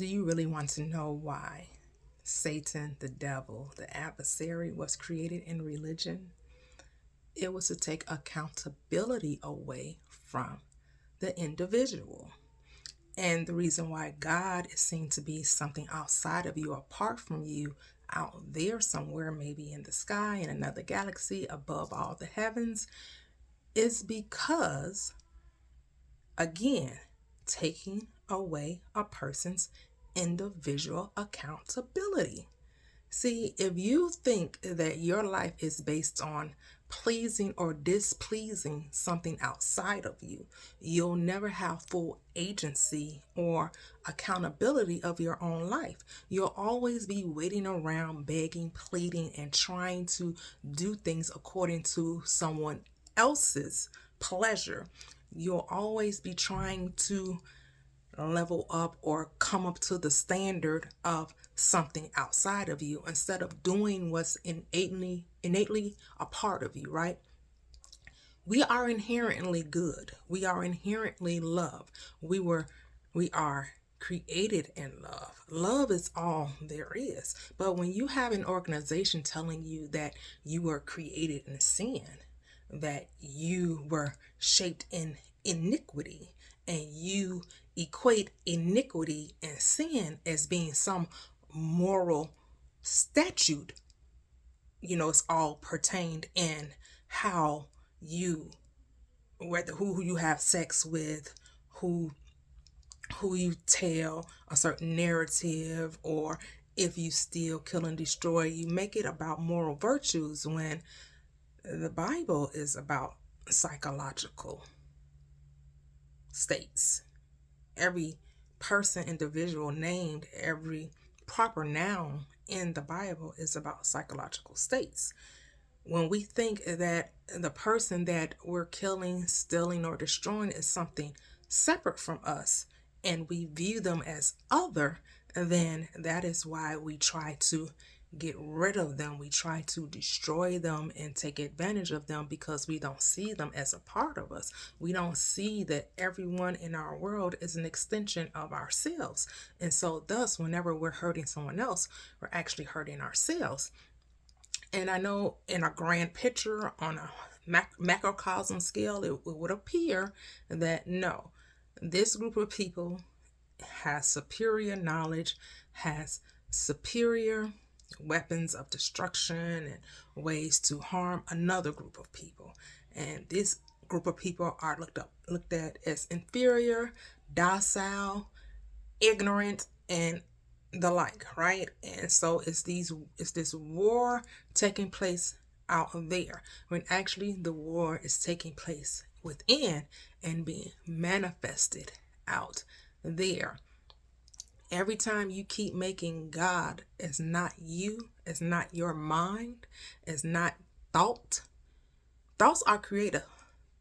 Do you really want to know why Satan, the devil, the adversary, was created in religion? It was to take accountability away from the individual. And the reason why God is seen to be something outside of you, apart from you, out there somewhere, maybe in the sky, in another galaxy, above all the heavens, is because, again, taking away a person's individual accountability. See, if you think that your life is based on pleasing or displeasing something outside of you, you'll never have full agency or accountability of your own life. You'll always be waiting around, begging, pleading, and trying to do things according to someone else's pleasure. You'll always be trying to level up or come up to the standard of something outside of you instead of doing what's innately a part of you, right? We are inherently good. We are inherently love. We are created in love. Love is all there is. But when you have an organization telling you that you were created in sin, that you were shaped in iniquity, and you equate iniquity and sin as being some moral statute, it's all pertained in how you, whether who you have sex with, who you tell a certain narrative, or if you steal, kill, and destroy. You make it about moral virtues when the Bible is about psychological states. Every person, individual named, every proper noun in the Bible is about psychological states. When we think that the person that we're killing, stealing, or destroying is something separate from us, and we view them as other, then that is why we try to get rid of them. We try to destroy them and take advantage of them because we don't see them as a part of us. We don't see that everyone in our world is an extension of ourselves. And so thus, whenever we're hurting someone else, we're actually hurting ourselves. And I know in a grand picture, on a macrocosm scale, it would appear that no, this group of people has superior knowledge, has superior weapons of destruction and ways to harm another group of people. And this group of people are looked at as inferior, docile, ignorant, and the like, right? And so it's this war taking place out there, when actually the war is taking place within and being manifested out there. Every time you keep making God as not you, as not your mind, as not thoughts are creative.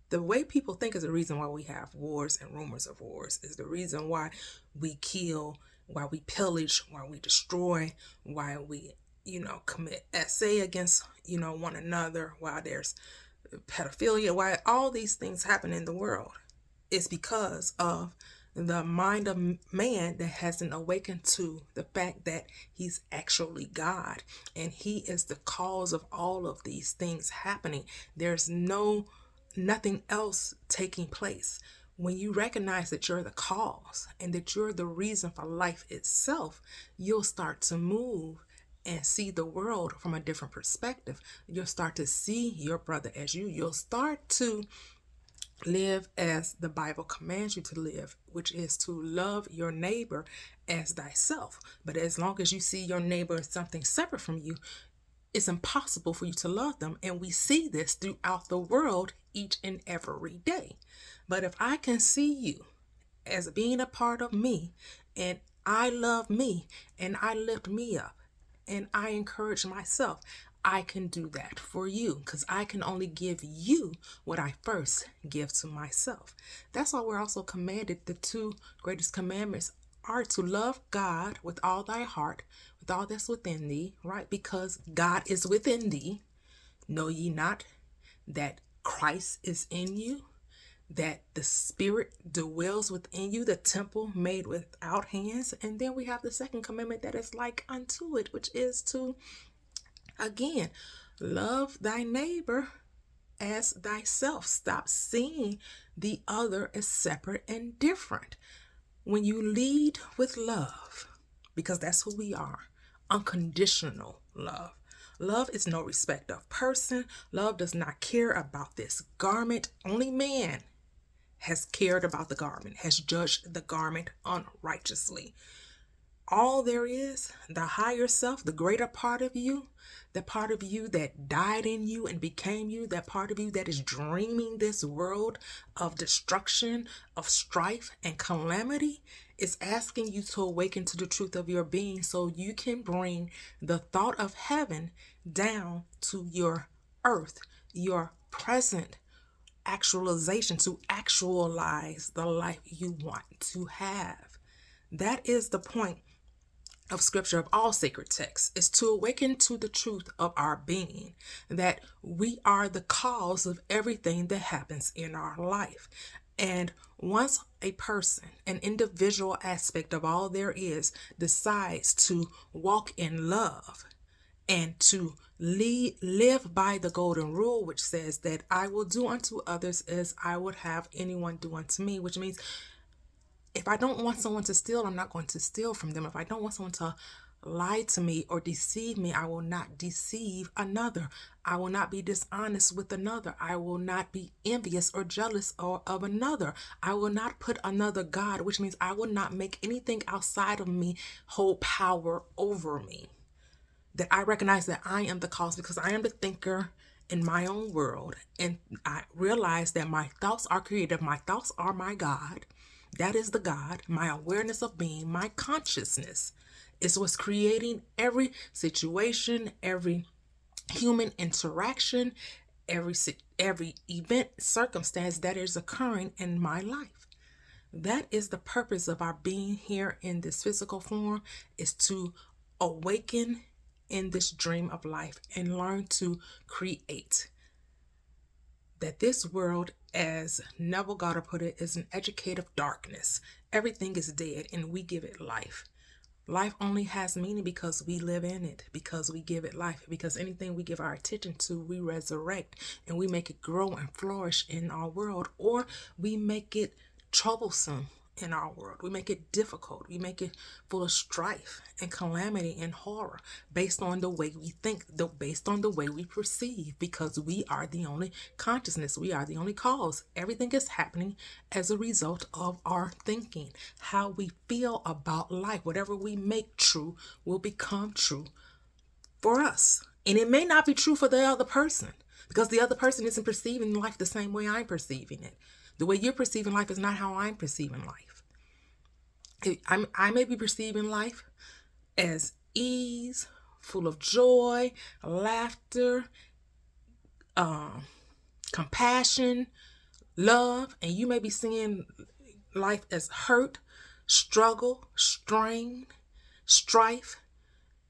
The way people think is the reason why we have wars and rumors of wars, is the reason why we kill, why we pillage, why we destroy, why we, commit essay against, one another, why there's pedophilia, why all these things happen in the world. It's because of the mind of man that hasn't awakened to the fact that he's actually God, and he is the cause of all of these things happening. There's nothing else taking place. When you recognize that you're the cause and that you're the reason for life itself, you'll start to move and see the world from a different perspective. You'll start to see your brother as you. You'll start to live as the Bible commands you to live, which is to love your neighbor as thyself. But as long as you see your neighbor as something separate from you, it's impossible for you to love them. And we see this throughout the world each and every day. But if I can see you as being a part of me, and I love me, and I lift me up, and I encourage myself, I can do that for you, because I can only give you what I first give to myself. That's why we're also commanded, the two greatest commandments are to love God with all thy heart, with all that's within thee, right? Because God is within thee. Know ye not that Christ is in you? that the Spirit dwells within you, the temple made without hands. And then we have the second commandment that is like unto it, which is to, again, love thy neighbor as thyself. Stop seeing the other as separate and different. When you lead with love, because that's who we are, unconditional love. Love is no respect of person. Love does not care about this garment. Only man has cared about the garment, has judged the garment unrighteously. All there is, the higher self, the greater part of you, the part of you that died in you and became you, that part of you that is dreaming this world of destruction, of strife and calamity, is asking you to awaken to the truth of your being so you can bring the thought of heaven down to your earth, your present actualization, to actualize the life you want to have. That is the point of scripture, of all sacred texts, is to awaken to the truth of our being, that we are the cause of everything that happens in our life. And once a person, an individual aspect of all there is, decides to walk in love and to live by the golden rule, which says that I will do unto others as I would have anyone do unto me, which means if I don't want someone to steal, I'm not going to steal from them. If I don't want someone to lie to me or deceive me, I will not deceive another. I will not be dishonest with another. I will not be envious or jealous of another. I will not put another God, which means I will not make anything outside of me hold power over me. That I recognize that I am the cause because I am the thinker in my own world. And I realize that my thoughts are creative. My thoughts are my God. That is the God. My awareness of being, my consciousness is what's creating every situation, every human interaction, every event, circumstance that is occurring in my life. That is the purpose of our being here in this physical form, is to awaken in this dream of life and learn to create. That this world, as Neville Goddard put it, is an educative darkness. Everything is dead and we give it life. Life only has meaning because we live in it, because we give it life, because anything we give our attention to, we resurrect and we make it grow and flourish in our world, or we make it troublesome in our world. We make it difficult. We make it full of strife and calamity and horror based on the way we think, based on the way we perceive, because we are the only consciousness. We are the only cause. Everything is happening as a result of our thinking. How we feel about life, whatever we make true will become true for us. And it may not be true for the other person because the other person isn't perceiving life the same way I'm perceiving it. The way you're perceiving life is not how I'm perceiving life. I may be perceiving life as ease, full of joy, laughter, compassion, love, and you may be seeing life as hurt, struggle, strain, strife,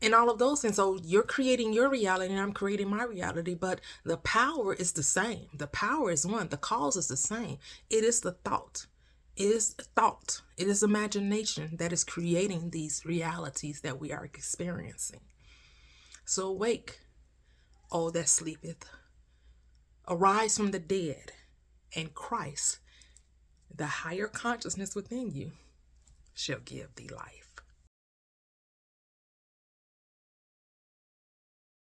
and all of those things. So you're creating your reality and I'm creating my reality, but the power is the same. The power is one. The cause is the same. It is the thought. It is thought. It is imagination that is creating these realities that we are experiencing. So awake, all that sleepeth. Arise from the dead, and Christ, the higher consciousness within you, shall give thee life.